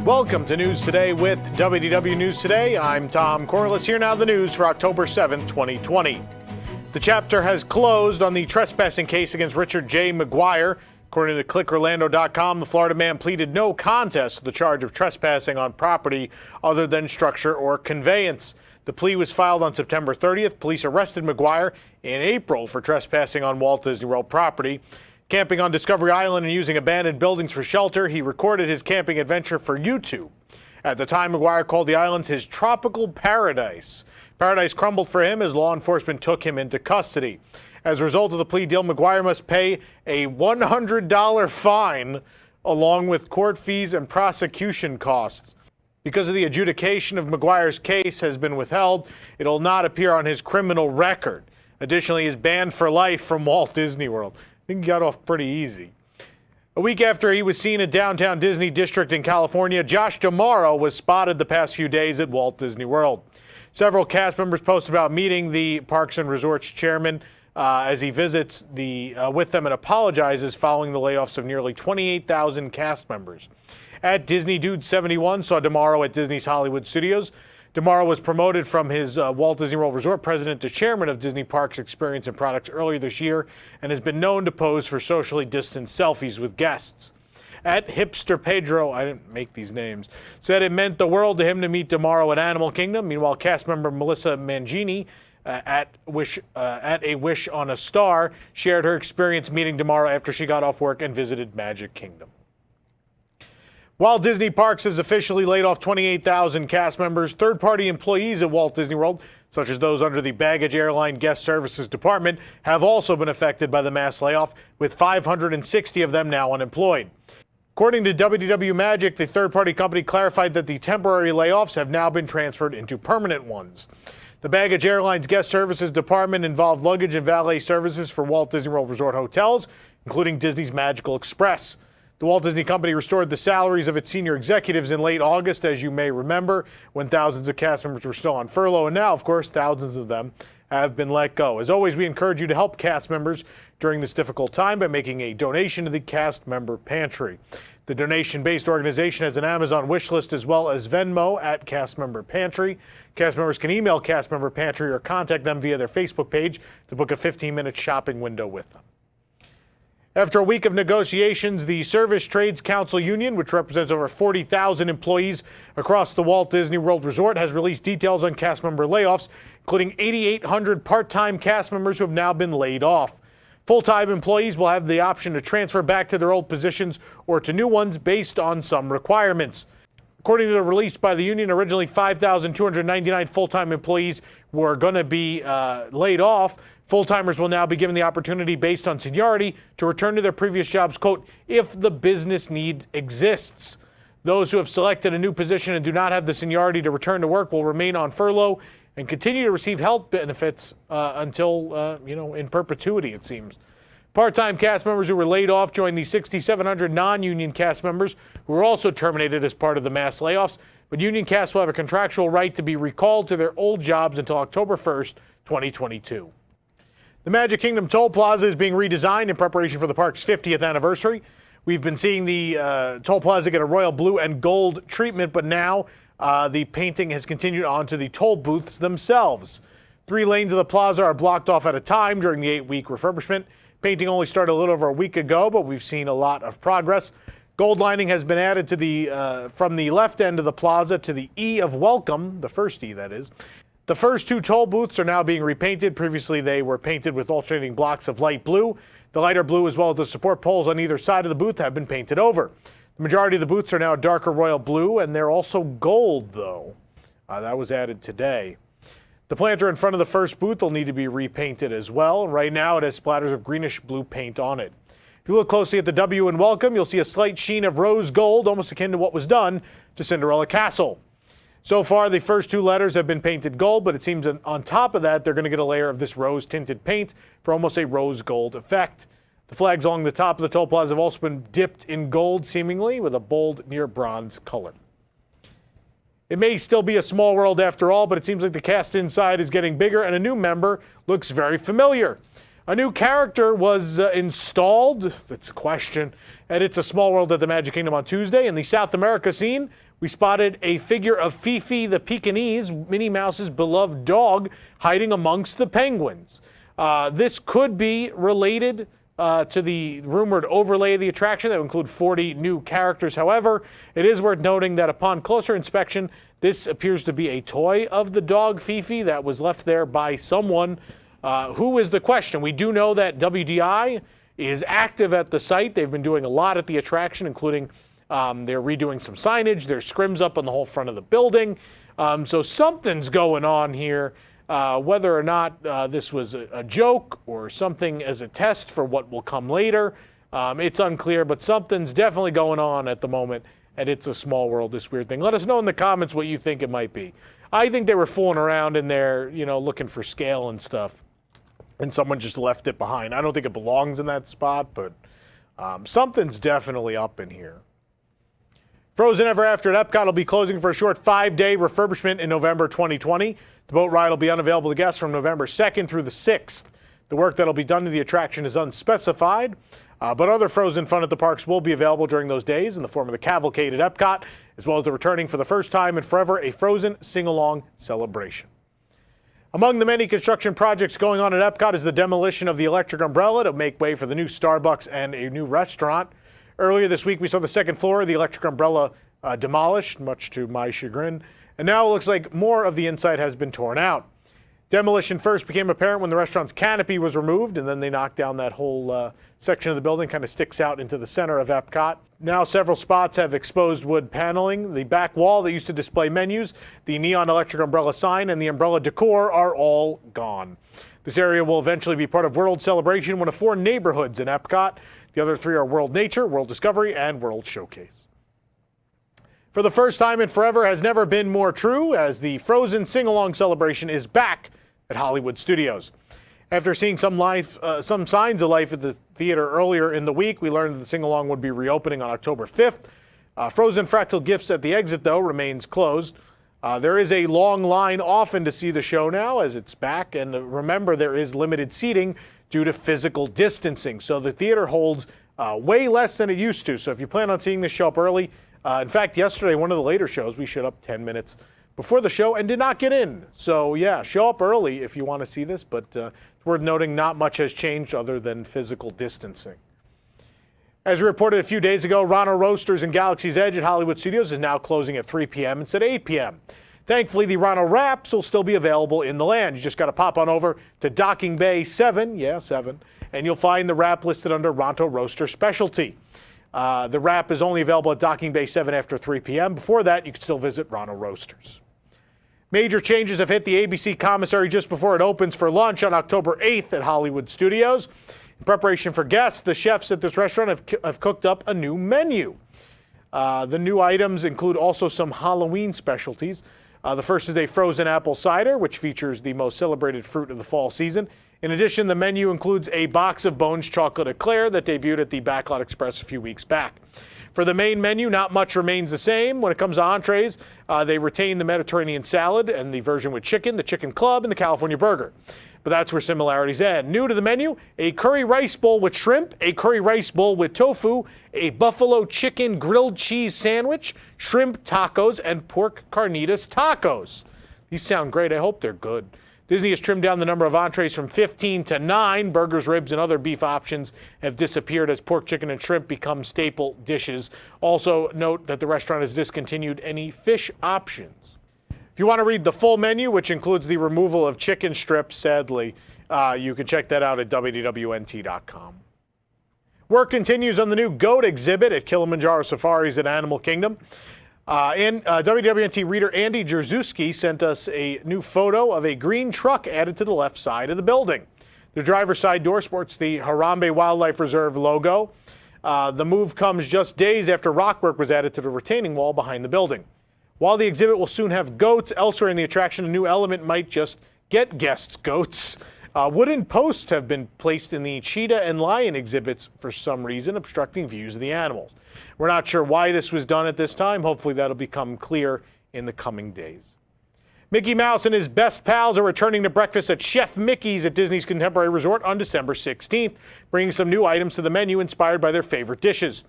Welcome to News Today with WDW News Today. I'm Tom Corliss. Here now the news for October 7th, 2020. The chapter has closed on the trespassing case against Richard J. McGuire. According to ClickOrlando.com, the Florida man pleaded no contest to the charge of trespassing on property other than structure or conveyance. The plea was filed on September 30th. Police arrested McGuire in April for trespassing on Walt Disney World property. Camping on Discovery Island and using abandoned buildings for shelter, he recorded his camping adventure for YouTube. At the time, McGuire called the islands his tropical paradise. Paradise crumbled for him as law enforcement took him into custody. As a result of the plea deal, McGuire must pay a $100 fine along with court fees and prosecution costs. Because of the adjudication of McGuire's case has been withheld, it will not appear on his criminal record. Additionally, he is banned for life from Walt Disney World. I think he got off pretty easy. A week after he was seen at downtown Disney District in California, Josh DeMuro was spotted the past few days at Walt Disney World. Several cast members posted about meeting the Parks and Resorts chairman as he visits with them and apologizes following the layoffs of nearly 28,000 cast members. At Disney Dude 71 saw DeMuro at Disney's Hollywood Studios. DeMuro was promoted from his Walt Disney World Resort president to chairman of Disney Parks Experience and Products earlier this year and has been known to pose for socially distanced selfies with guests. At Hipster Pedro, I didn't make these names, said it meant the world to him to meet DeMuro at Animal Kingdom. Meanwhile, cast member Melissa Mangini at A Wish on a Star shared her experience meeting DeMuro after she got off work and visited Magic Kingdom. While Disney Parks has officially laid off 28,000 cast members, third-party employees at Walt Disney World, such as those under the Baggage Airline Guest Services Department, have also been affected by the mass layoff, with 560 of them now unemployed. According to WDW Magic, the third-party company clarified that the temporary layoffs have now been transferred into permanent ones. The Baggage Airlines Guest Services Department involved luggage and valet services for Walt Disney World Resort hotels, including Disney's Magical Express. The Walt Disney Company restored the salaries of its senior executives in late August, as you may remember, when thousands of cast members were still on furlough. And now, of course, thousands of them have been let go. As always, we encourage you to help cast members during this difficult time by making a donation to the Cast Member Pantry. The donation-based organization has an Amazon wish list as well as Venmo at Cast Member Pantry. Cast members can email Cast Member Pantry or contact them via their Facebook page to book a 15-minute shopping window with them. After a week of negotiations, the Service Trades Council Union, which represents over 40,000 employees across the Walt Disney World Resort, has released details on cast member layoffs, including 8,800 part-time cast members who have now been laid off. Full-time employees will have the option to transfer back to their old positions or to new ones based on some requirements. According to the release by the union, originally 5,299 full-time employees were going to be laid off. Full-timers will now be given the opportunity based on seniority to return to their previous jobs, quote, if the business need exists. Those who have selected a new position and do not have the seniority to return to work will remain on furlough and continue to receive health benefits until, in perpetuity, it seems. Part-time cast members who were laid off joined the 6,700 non-union cast members who were also terminated as part of the mass layoffs, but union cast will have a contractual right to be recalled to their old jobs until October 1st, 2022. The Magic Kingdom Toll Plaza is being redesigned in preparation for the park's 50th anniversary. We've been seeing the Toll Plaza get a royal blue and gold treatment, but now the painting has continued onto the toll booths themselves. 3 lanes of the plaza are blocked off at a time during the 8-week refurbishment. Painting only started a little over a week ago, but we've seen a lot of progress. Gold lining has been added to the from the left end of the plaza to the E of welcome, the first E that is. The first 2 toll booths are now being repainted. Previously, they were painted with alternating blocks of light blue. The lighter blue, as well as the support poles on either side of the booth, have been painted over. The majority of the booths are now darker royal blue, and they're also gold, though. That was added today. The planter in front of the first booth will need to be repainted as well. Right now, it has splatters of greenish blue paint on it. If you look closely at the W in welcome, you'll see a slight sheen of rose gold, almost akin to what was done to Cinderella Castle. So far, the first 2 letters have been painted gold, but it seems on top of that, they're going to get a layer of this rose-tinted paint for almost a rose gold effect. The flags along the top of the toll plaza have also been dipped in gold, seemingly, with a bold near bronze color. It may still be a small world after all, but it seems like the cast inside is getting bigger, and a new member looks very familiar. A new character was installed, that's a question, at It's a Small World at the Magic Kingdom on Tuesday. In the South America scene, we spotted a figure of Fifi the Pekingese, Minnie Mouse's beloved dog, hiding amongst the penguins. This could be related to the rumored overlay of the attraction that would include 40 new characters. However, it is worth noting that upon closer inspection, this appears to be a toy of the dog Fifi that was left there by someone. Who is the question? We do know that WDI is active at the site. They've been doing a lot at the attraction, including they're redoing some signage. There's scrims up on the whole front of the building. So something's going on here. Whether or not this was a joke or something as a test for what will come later, it's unclear, but something's definitely going on at the moment, and it's a small world, this weird thing. Let us know in the comments what you think it might be. I think they were fooling around in there, looking for scale and stuff, and someone just left it behind. I don't think it belongs in that spot, but something's definitely up in here. Frozen Ever After at Epcot will be closing for a short 5-day refurbishment in November 2020. The boat ride will be unavailable to guests from November 2nd through the 6th. The work that will be done to the attraction is unspecified, but other Frozen fun at the parks will be available during those days in the form of the Cavalcade at Epcot, as well as the returning for the first time in forever a Frozen Sing-Along celebration. Among the many construction projects going on at Epcot is the demolition of the electric umbrella to make way for the new Starbucks and a new restaurant. Earlier this week, we saw the second floor of the electric umbrella demolished, much to my chagrin. And now it looks like more of the inside has been torn out. Demolition first became apparent when the restaurant's canopy was removed, and then they knocked down that whole section of the building, kind of sticks out into the center of Epcot. Now several spots have exposed wood paneling. The back wall that used to display menus, the neon electric umbrella sign, and the umbrella decor are all gone. This area will eventually be part of World Celebration, one of 4 neighborhoods in Epcot. The other 3 are World Nature, World Discovery, and World Showcase. For the first time in forever has never been more true, as the Frozen Sing-Along celebration is back at Hollywood Studios. After seeing some signs of life at the theater earlier in the week, we learned that the Sing-Along would be reopening on October 5th. Frozen Fractal Gifts at the exit, though, remains closed. There is a long line often to see the show now as it's back, and remember, there is limited seating due to physical distancing. So the theater holds way less than it used to. So if you plan on seeing this show up early, in fact, yesterday, one of the later shows, we showed up 10 minutes before the show and did not get in. So yeah, show up early if you want to see this, but it's worth noting not much has changed other than physical distancing. As reported a few days ago, Ronald Roasters and Galaxy's Edge at Hollywood Studios is now closing at 3 p.m. instead of 8 p.m. Thankfully, the Ronald Wraps will still be available in the land. You just got to pop on over to Docking Bay 7, and you'll find the wrap listed under Ronto Roaster Specialty. The wrap is only available at Docking Bay 7 after 3 p.m. Before that, you can still visit Ronald Roasters. Major changes have hit the ABC commissary just before it opens for lunch on October 8th at Hollywood Studios. In preparation for guests, the chefs at this restaurant have cooked up a new menu. The new items include also some Halloween specialties. The first is a frozen apple cider, which features the most celebrated fruit of the fall season. In addition, the menu includes a box of Bones chocolate eclair that debuted at the Backlot Express a few weeks back. For the main menu, not much remains the same. When it comes to entrees, they retain the Mediterranean salad and the version with chicken, the chicken club, and the California burger. But that's where similarities end. New to the menu, a curry rice bowl with shrimp, a curry rice bowl with tofu, a buffalo chicken grilled cheese sandwich, shrimp tacos, and pork carnitas tacos. These sound great. I hope they're good. Disney has trimmed down the number of entrees from 15 to 9. Burgers, ribs, and other beef options have disappeared as pork, chicken, and shrimp become staple dishes. Also note that the restaurant has discontinued any fish options. If you want to read the full menu, which includes the removal of chicken strips, sadly, you can check that out at WDWNT.com. Work continues on the new goat exhibit at Kilimanjaro Safaris at Animal Kingdom. And WDWNT reader Andy Jerzewski sent us a new photo of a green truck added to the left side of the building. The driver's side door sports the Harambe Wildlife Reserve logo. The move comes just days after rockwork was added to the retaining wall behind the building. While the exhibit will soon have goats, elsewhere in the attraction, a new element might just get guest goats. Wooden posts have been placed in the cheetah and lion exhibits for some reason, obstructing views of the animals. We're not sure why this was done at this time. Hopefully that'll become clear in the coming days. Mickey Mouse and his best pals are returning to breakfast at Chef Mickey's at Disney's Contemporary Resort on December 16th, bringing some new items to the menu inspired by their favorite dishes.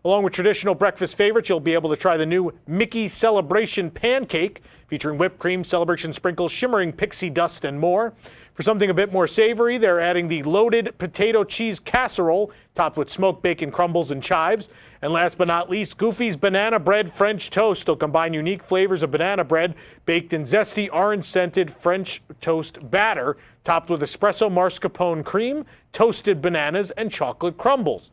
Along with traditional breakfast favorites, you'll be able to try the new Mickey Celebration Pancake, featuring whipped cream, celebration sprinkles, shimmering pixie dust, and more. For something a bit more savory, they're adding the loaded potato cheese casserole, topped with smoked bacon crumbles and chives. And last but not least, Goofy's Banana Bread French Toast will combine unique flavors of banana bread baked in zesty orange-scented French toast batter, topped with espresso mascarpone cream, toasted bananas, and chocolate crumbles.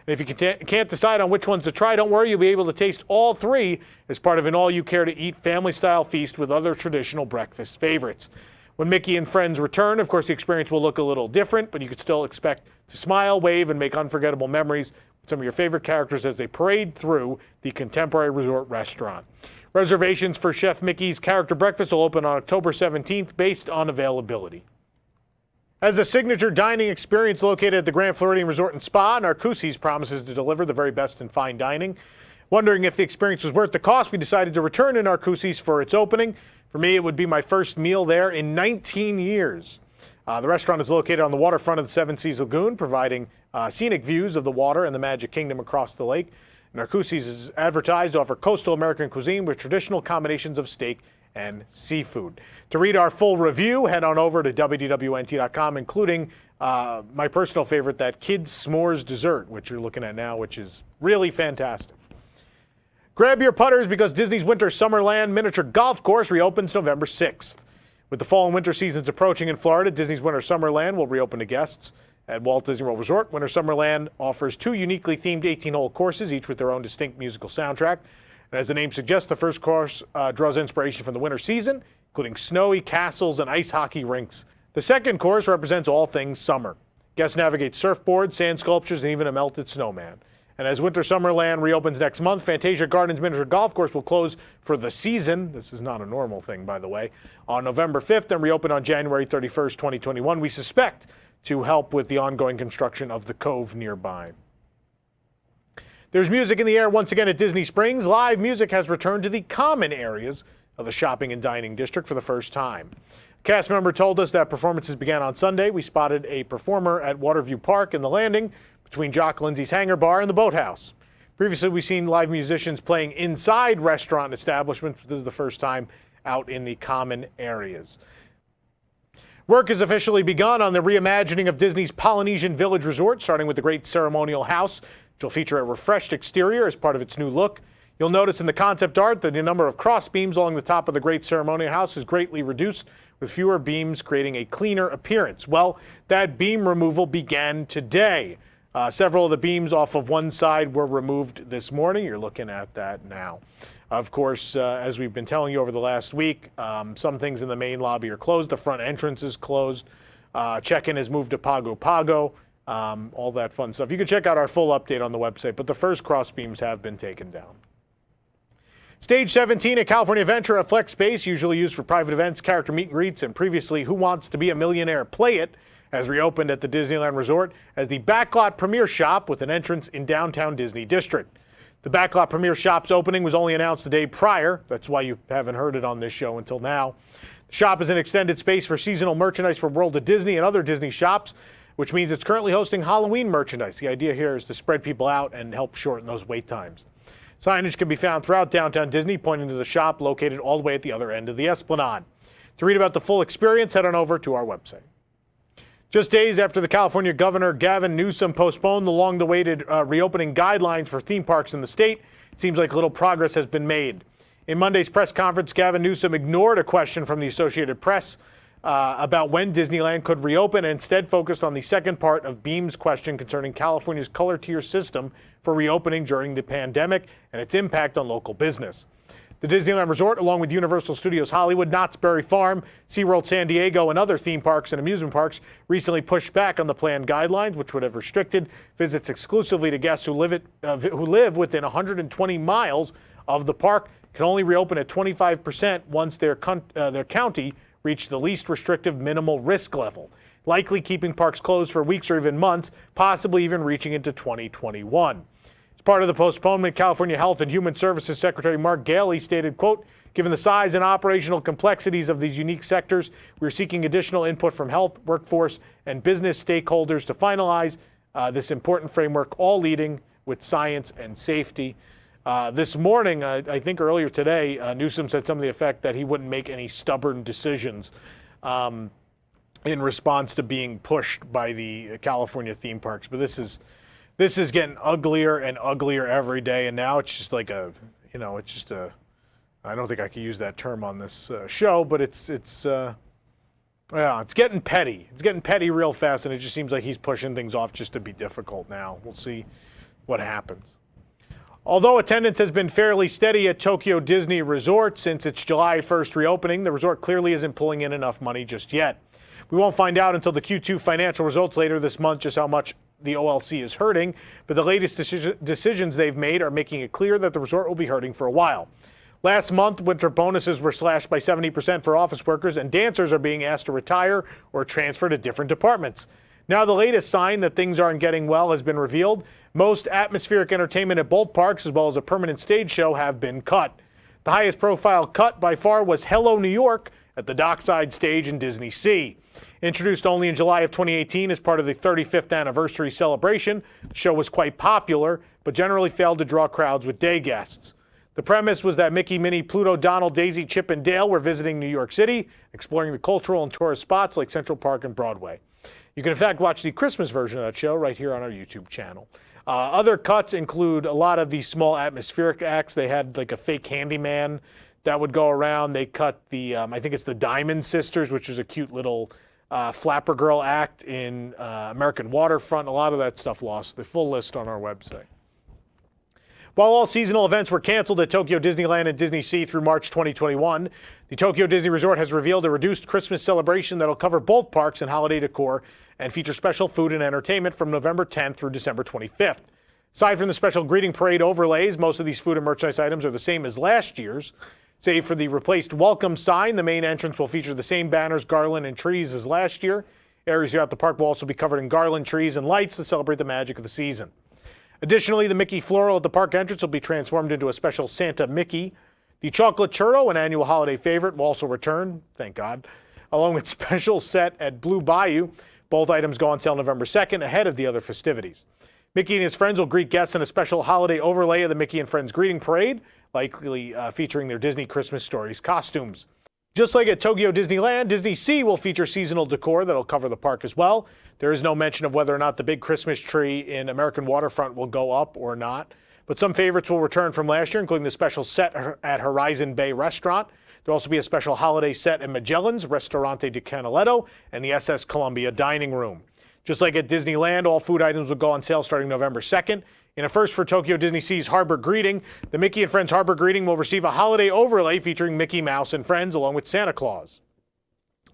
And if you can't decide on which ones to try, don't worry, you'll be able to taste all three as part of an all-you-care-to-eat family-style feast with other traditional breakfast favorites. When Mickey and friends return, of course, the experience will look a little different, but you could still expect to smile, wave, and make unforgettable memories with some of your favorite characters as they parade through the contemporary resort restaurant. Reservations for Chef Mickey's Character Breakfast will open on October 17th based on availability. As a signature dining experience located at the Grand Floridian Resort and Spa, Narcosis promises to deliver the very best in fine dining. Wondering if the experience was worth the cost, we decided to return to Narcosis for its opening. For me, it would be my first meal there in 19 years. The restaurant is located on the waterfront of the Seven Seas Lagoon, providing scenic views of the water and the Magic Kingdom across the lake. Narcosis is advertised to offer coastal American cuisine with traditional combinations of steak and seafood. To read our full review, head on over to WDWNT.com, including my personal favorite, that Kids S'mores dessert, which you're looking at now, which is really fantastic. Grab your putters because Disney's Winter Summerland miniature golf course reopens November 6th. With the fall and winter seasons approaching in Florida, Disney's Winter Summerland will reopen to guests. At Walt Disney World Resort, Winter Summerland offers two uniquely themed 18-hole courses, each with their own distinct musical soundtrack. And as the name suggests, the first course draws inspiration from the winter season, including snowy castles and ice hockey rinks. The second course represents all things summer. Guests navigate surfboards, sand sculptures, and even a melted snowman. And as Winter Summerland reopens next month, Fantasia Gardens Miniature Golf Course will close for the season. This is not a normal thing, by the way. On November 5th and reopen on January 31st, 2021. We suspect to help with the ongoing construction of the cove nearby. There's music in the air once again at Disney Springs. Live music has returned to the common areas of the shopping and dining district for the first time. A cast member told us that performances began on Sunday. We spotted a performer at Waterview Park in the landing between Jock Lindsay's Hangar Bar and the Boathouse. Previously, we've seen live musicians playing inside restaurant establishments. This is the first time out in the common areas. Work has officially begun on the reimagining of Disney's Polynesian Village Resort, starting with the Great Ceremonial House, which will feature a refreshed exterior as part of its new look. You'll notice in the concept art that the number of cross beams along the top of the Great Ceremonial House is greatly reduced, with fewer beams creating a cleaner appearance. Well, that beam removal began today. Several of the beams off of one side were removed this morning. You're looking at that now. Of course, as we've been telling you over the last week, some things in the main lobby are closed. The front entrance is closed. Check-in has moved to Pago Pago. All that fun stuff. You can check out our full update on the website, but the first cross beams have been taken down. Stage 17 at California Adventure, a flex space usually used for private events, character meet and greets, and previously Who Wants to Be a Millionaire? Play It, has reopened at the Disneyland Resort as the Backlot Premier Shop with an entrance in downtown Disney District. The Backlot Premier Shop's opening was only announced the day prior. That's why you haven't heard it on this show until now. The shop is an extended space for seasonal merchandise for World of Disney and other Disney shops, which means it's currently hosting Halloween merchandise. The idea here is to spread people out and help shorten those wait times. Signage can be found throughout downtown Disney, pointing to the shop located all the way at the other end of the Esplanade. To read about the full experience, head on over to our website. Just days after the California Governor Gavin Newsom postponed the long-awaited reopening guidelines for theme parks in the state, it seems like little progress has been made. In Monday's press conference, Gavin Newsom ignored a question from the Associated Press about when Disneyland could reopen and instead focused on the second part of Beam's question concerning California's color tier system for reopening during the pandemic and its impact on local business. The Disneyland Resort, along with Universal Studios Hollywood, Knott's Berry Farm, SeaWorld San Diego, and other theme parks and amusement parks, recently pushed back on the planned guidelines, which would have restricted visits exclusively to guests who live within 120 miles of the park, can only reopen at 25% once their county reached the least restrictive minimal risk level, likely keeping parks closed for weeks or even months, possibly even reaching into 2021. As part of the postponement, California Health and Human Services Secretary Mark Galey stated, quote, "Given the size and operational complexities of these unique sectors, we're seeking additional input from health, workforce, and business stakeholders to finalize this important framework, all leading with science and safety. This morning, I think earlier today, Newsom said something to the effect that he wouldn't make any stubborn decisions in response to being pushed by the California theme parks. But this is getting uglier and uglier every day, and now it's just like I don't think I could use that term on this show, but it's getting petty. It's getting petty real fast, and it just seems like he's pushing things off just to be difficult now. We'll see what happens. Although attendance has been fairly steady at Tokyo Disney Resort since its July 1st reopening, the resort clearly isn't pulling in enough money just yet. We won't find out until the Q2 financial results later this month just how much the OLC is hurting, but the latest decisions they've made are making it clear that the resort will be hurting for a while. Last month, winter bonuses were slashed by 70% for office workers, and dancers are being asked to retire or transfer to different departments. Now the latest sign that things aren't getting well has been revealed. Most atmospheric entertainment at both parks, as well as a permanent stage show, have been cut. The highest profile cut by far was Hello New York at the Dockside Stage in Disney Sea. Introduced only in July of 2018 as part of the 35th anniversary celebration, the show was quite popular, but generally failed to draw crowds with day guests. The premise was that Mickey, Minnie, Pluto, Donald, Daisy, Chip, and Dale were visiting New York City, exploring the cultural and tourist spots like Central Park and Broadway. You can, in fact, watch the Christmas version of that show right here on our YouTube channel. Other cuts include a lot of these small atmospheric acts. They had like a fake handyman that would go around. They cut the, I think it's the Diamond Sisters, which is a cute little flapper girl act in American Waterfront. A lot of that stuff lost. The full list on our website. While all seasonal events were canceled at Tokyo Disneyland and Disney Sea through March 2021, the Tokyo Disney Resort has revealed a reduced Christmas celebration that will cover both parks and holiday decor and feature special food and entertainment from November 10th through December 25th. Aside from the special greeting parade overlays, most of these food and merchandise items are the same as last year's. Save for the replaced welcome sign, the main entrance will feature the same banners, garland, and trees as last year. Areas throughout the park will also be covered in garland, trees, and lights to celebrate the magic of the season. Additionally, the Mickey floral at the park entrance will be transformed into a special Santa Mickey. The chocolate churro, an annual holiday favorite, will also return, thank God, along with special set at Blue Bayou. Both items go on sale November 2nd, ahead of the other festivities. Mickey and his friends will greet guests in a special holiday overlay of the Mickey and Friends Greeting Parade, likely featuring their Disney Christmas Stories costumes. Just like at Tokyo Disneyland, Disney Sea will feature seasonal decor that'll cover the park as well. There is no mention of whether or not the big Christmas tree in American Waterfront will go up or not. But some favorites will return from last year, including the special set at Horizon Bay Restaurant. There'll also be a special holiday set at Magellan's, Ristorante di Canaletto, and the SS Columbia Dining Room. Just like at Disneyland, all food items will go on sale starting November 2nd. In a first for Tokyo Disney Sea's Harbor Greeting, the Mickey and Friends Harbor Greeting will receive a holiday overlay featuring Mickey Mouse and Friends along with Santa Claus.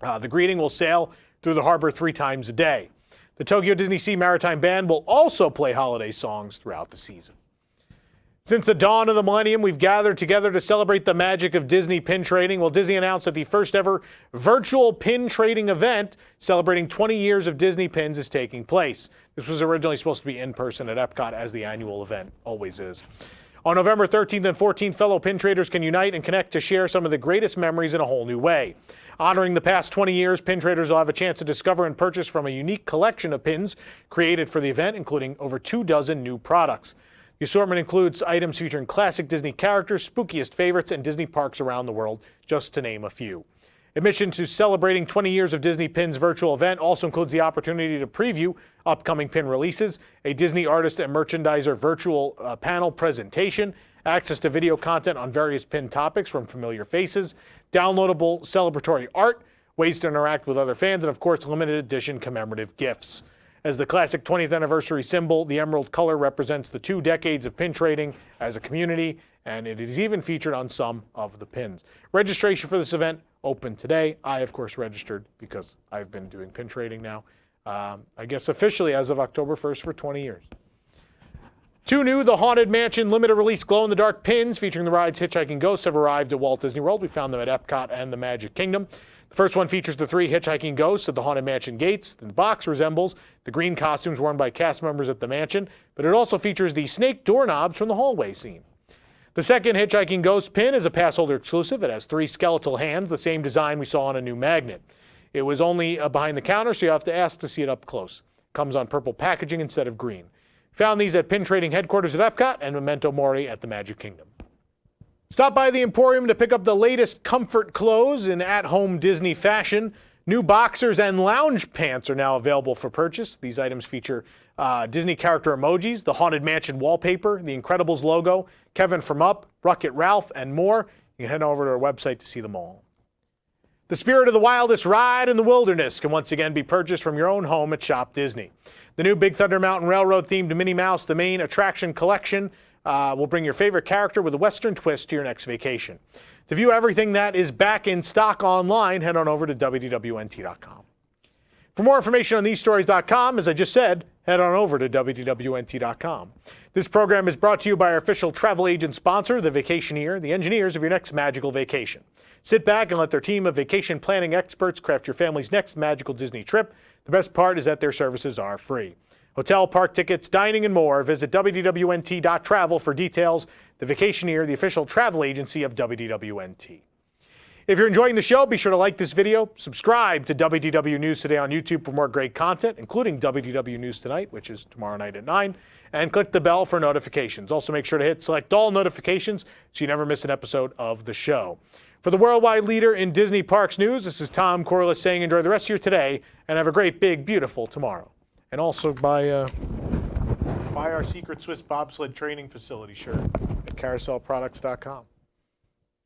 The greeting will sail through the harbor 3 times a day. The Tokyo Disney Sea Maritime Band will also play holiday songs throughout the season. Since the dawn of the millennium, we've gathered together to celebrate the magic of Disney pin trading. Well, Disney announced that the first ever virtual pin trading event celebrating 20 years of Disney pins is taking place. This was originally supposed to be in person at Epcot, as the annual event always is. On November 13th and 14th, fellow pin traders can unite and connect to share some of the greatest memories in a whole new way. Honoring the past 20 years, pin traders will have a chance to discover and purchase from a unique collection of pins created for the event, including over 24 new products. The assortment includes items featuring classic Disney characters, spookiest favorites, and Disney parks around the world, just to name a few. Admission to celebrating 20 years of Disney Pins virtual event also includes the opportunity to preview upcoming pin releases, a Disney artist and merchandiser virtual panel presentation, access to video content on various pin topics from familiar faces, downloadable celebratory art, ways to interact with other fans, and of course, limited edition commemorative gifts. As the classic 20th anniversary symbol, the emerald color represents the 2 decades of pin trading as a community, and it is even featured on some of the pins. Registration for this event opened today. I, of course, registered because I've been doing pin trading now, I guess officially as of October 1st for 20 years. 2 new The Haunted Mansion limited release glow-in-the-dark pins featuring the ride's hitchhiking ghosts have arrived at Walt Disney World. We found them at Epcot and the Magic Kingdom. The first one features the 3 hitchhiking ghosts at the Haunted Mansion gates. The box resembles the green costumes worn by cast members at the mansion, but it also features the snake doorknobs from the hallway scene. The second hitchhiking ghost pin is a pass holder exclusive. It has 3 skeletal hands, the same design we saw on a new magnet. It was only behind the counter, so you have to ask to see it up close. It comes on purple packaging instead of green. Found these at Pin Trading Headquarters at Epcot and Memento Mori at the Magic Kingdom. Stop by the Emporium to pick up the latest comfort clothes in at-home Disney fashion. New boxers and lounge pants are now available for purchase. These items feature Disney character emojis, the Haunted Mansion wallpaper, the Incredibles logo, Kevin from Up, Wreck-It Ralph, and more. You can head over to our website to see them all. The Spirit of the Wildest Ride in the Wilderness can once again be purchased from your own home at Shop Disney. The new Big Thunder Mountain Railroad themed Minnie Mouse, the main attraction collection, will bring your favorite character with a Western twist to your next vacation. To view everything that is back in stock online, head on over to WDWNT.com. For more information on thesestories.com, as I just said, head on over to WDWNT.com. This program is brought to you by our official travel agent sponsor, The Vacationeer, the engineers of your next magical vacation. Sit back and let their team of vacation planning experts craft your family's next magical Disney trip. The best part is that their services are free. Hotel, park tickets, dining, and more. Visit WDWNT.travel for details. The Vacationeer, the official travel agency of WDWNT. If you're enjoying the show, be sure to like this video, subscribe to WDW News Today on YouTube for more great content, including WDW News Tonight, which is tomorrow night at 9, and click the bell for notifications. Also, make sure to hit select all notifications so you never miss an episode of the show. For the worldwide leader in Disney Parks news, this is Tom Corliss saying enjoy the rest of your today and have a great, big, beautiful tomorrow. And also buy our Secret Swiss Bobsled Training Facility shirt at carouselproducts.com.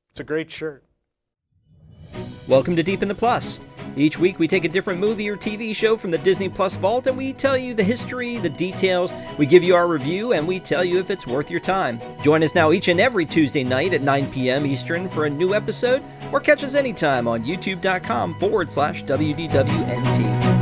It's a great shirt. Welcome to Deep in the Plus. Each week we take a different movie or TV show from the Disney Plus vault and we tell you the history, the details, we give you our review, and we tell you if it's worth your time. Join us now each and every Tuesday night at 9 p.m. Eastern for a new episode, or catch us anytime on youtube.com/WDWNT.